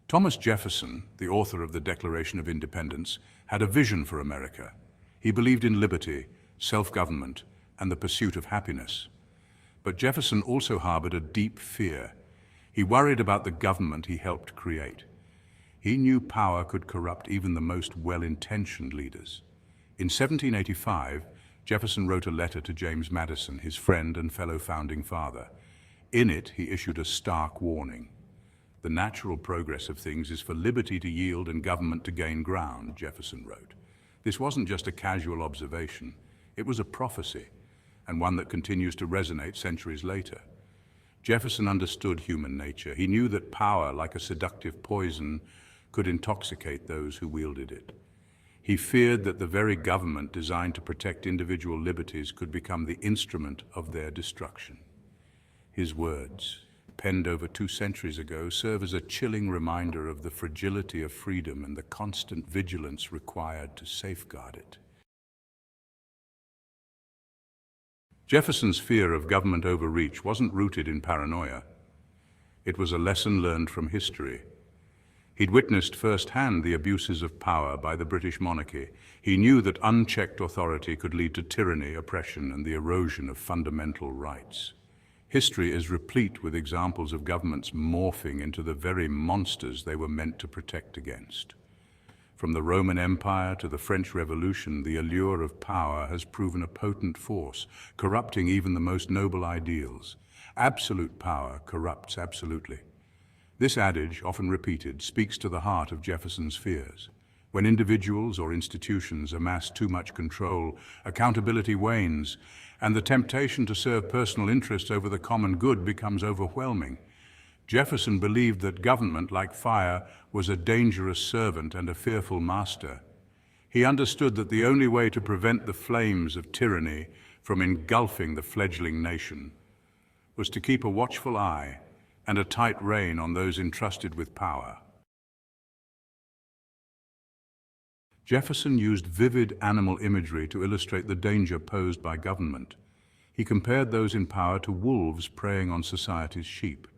Thomas Jefferson, the author of the Declaration of Independence, had a vision for America. He believed in liberty, self-government, and the pursuit of happiness. But Jefferson also harbored a deep fear. He worried about the government he helped create. He knew power could corrupt even the most well-intentioned leaders. In 1785, Jefferson wrote a letter to James Madison, his friend and fellow founding father. In it, he issued a stark warning. The natural progress of things is for liberty to yield and government to gain ground, Jefferson wrote. This wasn't just a casual observation. It was a prophecy, and one that continues to resonate centuries later. Jefferson understood human nature. He knew that power, like a seductive poison, could intoxicate those who wielded it. He feared that the very government designed to protect individual liberties could become the instrument of their destruction. His words, penned over 2 centuries ago, serve as a chilling reminder of the fragility of freedom and the constant vigilance required to safeguard it. Jefferson's fear of government overreach wasn't rooted in paranoia. It was a lesson learned from history. He'd witnessed firsthand the abuses of power by the British monarchy. He knew that unchecked authority could lead to tyranny, oppression, and the erosion of fundamental rights. History is replete with examples of governments morphing into the very monsters they were meant to protect against. From the Roman Empire to the French Revolution, the allure of power has proven a potent force, corrupting even the most noble ideals. Absolute power corrupts absolutely. This adage, often repeated, speaks to the heart of Jefferson's fears. When individuals or institutions amass too much control, accountability wanes, and the temptation to serve personal interests over the common good becomes overwhelming. Jefferson believed that government, like fire, was a dangerous servant and a fearful master. He understood that the only way to prevent the flames of tyranny from engulfing the fledgling nation was to keep a watchful eye and a tight rein on those entrusted with power. Jefferson used vivid animal imagery to illustrate the danger posed by government. He compared those in power to wolves preying on society's sheep.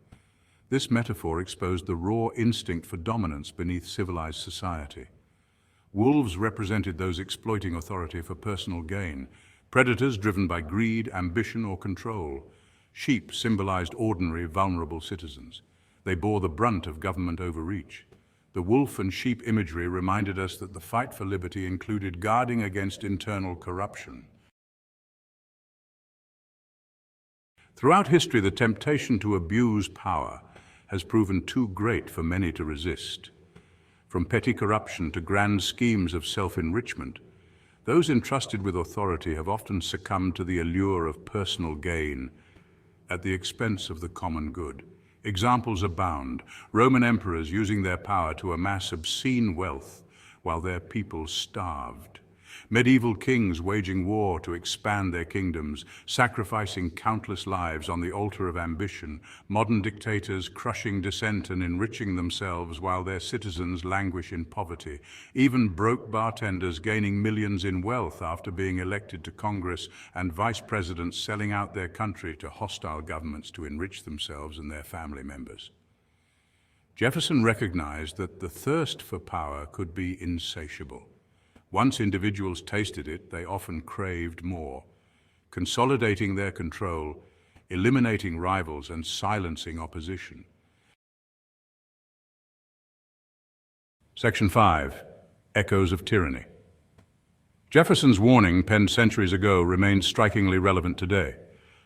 This metaphor exposed the raw instinct for dominance beneath civilized society. Wolves represented those exploiting authority for personal gain, predators driven by greed, ambition, or control. Sheep symbolized ordinary, vulnerable citizens. They bore the brunt of government overreach. The wolf and sheep imagery reminded us that the fight for liberty included guarding against internal corruption. Throughout history, the temptation to abuse power has proven too great for many to resist. From petty corruption to grand schemes of self-enrichment, those entrusted with authority have often succumbed to the allure of personal gain at the expense of the common good. Examples abound. Roman emperors using their power to amass obscene wealth while their people starved. Medieval kings waging war to expand their kingdoms, sacrificing countless lives on the altar of ambition. Modern dictators crushing dissent and enriching themselves while their citizens languish in poverty. Even broke bartenders gaining millions in wealth after being elected to Congress, and vice presidents selling out their country to hostile governments to enrich themselves and their family members. Jefferson recognized that the thirst for power could be insatiable. Once individuals tasted it, they often craved more, consolidating their control, eliminating rivals, and silencing opposition. Section 5. Echoes of Tyranny. Jefferson's warning, penned centuries ago, remains strikingly relevant today.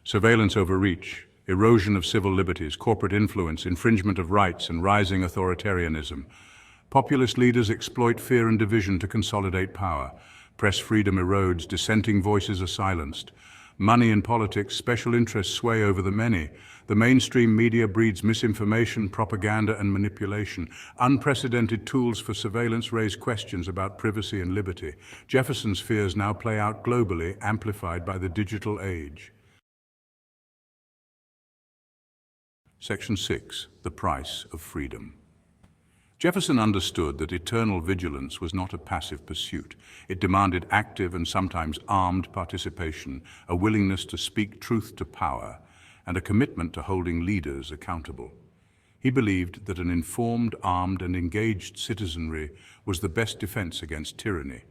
Surveillance overreach, erosion of civil liberties, corporate influence, infringement of rights, and rising authoritarianism. Populist leaders exploit fear and division to consolidate power. Press freedom erodes, dissenting voices are silenced. Money in politics, special interests sway over the many. The mainstream media breeds misinformation, propaganda, and manipulation. Unprecedented tools for surveillance raise questions about privacy and liberty. Jefferson's fears now play out globally, amplified by the digital age. Section 6. The Price of Freedom. Jefferson understood that eternal vigilance was not a passive pursuit. It demanded active and sometimes armed participation, a willingness to speak truth to power, and a commitment to holding leaders accountable. He believed that an informed, armed, and engaged citizenry was the best defense against tyranny.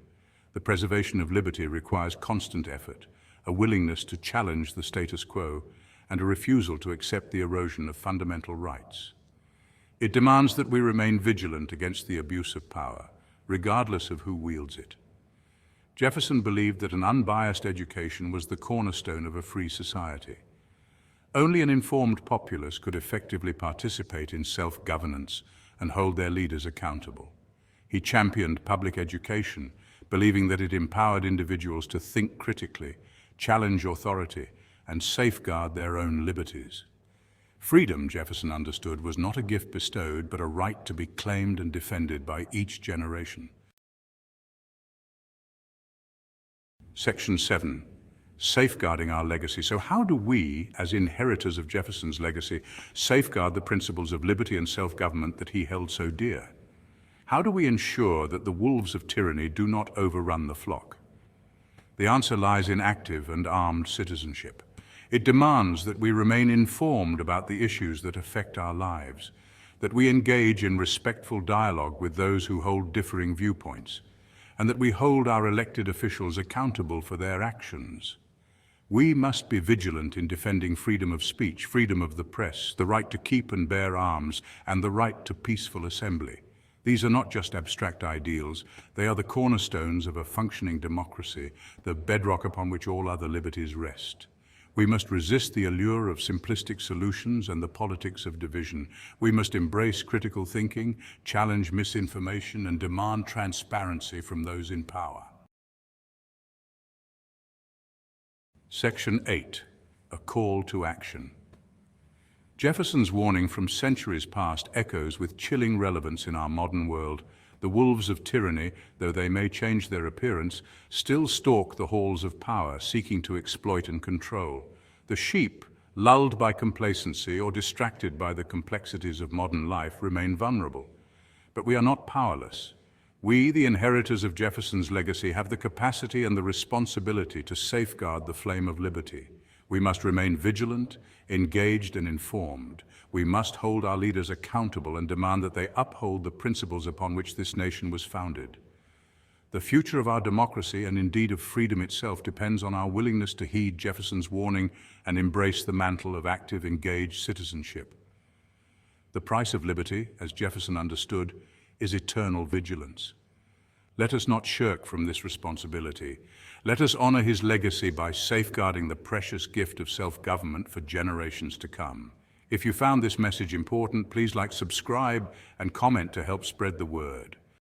The preservation of liberty requires constant effort, a willingness to challenge the status quo, and a refusal to accept the erosion of fundamental rights. It demands that we remain vigilant against the abuse of power, regardless of who wields it. Jefferson believed that an unbiased education was the cornerstone of a free society. Only an informed populace could effectively participate in self-governance and hold their leaders accountable. He championed public education, believing that it empowered individuals to think critically, challenge authority, and safeguard their own liberties. Freedom, Jefferson understood, was not a gift bestowed, but a right to be claimed and defended by each generation. Section 7. Safeguarding our legacy. So how do we, as inheritors of Jefferson's legacy, safeguard the principles of liberty and self-government that he held so dear? How do we ensure that the wolves of tyranny do not overrun the flock? The answer lies in active and armed citizenship. It demands that we remain informed about the issues that affect our lives, that we engage in respectful dialogue with those who hold differing viewpoints, and that we hold our elected officials accountable for their actions. We must be vigilant in defending freedom of speech, freedom of the press, the right to keep and bear arms, and the right to peaceful assembly. These are not just abstract ideals, they are the cornerstones of a functioning democracy, the bedrock upon which all other liberties rest. We must resist the allure of simplistic solutions and the politics of division. We must embrace critical thinking, challenge misinformation, and demand transparency from those in power. Section 8. A call to action. Jefferson's warning from centuries past echoes with chilling relevance in our modern world. The wolves of tyranny, though they may change their appearance, still stalk the halls of power, seeking to exploit and control. The sheep, lulled by complacency or distracted by the complexities of modern life, remain vulnerable. But we are not powerless. We, the inheritors of Jefferson's legacy, have the capacity and the responsibility to safeguard the flame of liberty. We must remain vigilant, engaged, and informed. We must hold our leaders accountable and demand that they uphold the principles upon which this nation was founded. The future of our democracy, and indeed of freedom itself, depends on our willingness to heed Jefferson's warning and embrace the mantle of active, engaged citizenship. The price of liberty, as Jefferson understood, is eternal vigilance. Let us not shirk from this responsibility. Let us honor his legacy by safeguarding the precious gift of self-government for generations to come. If you found this message important, please subscribe, and comment to help spread the word.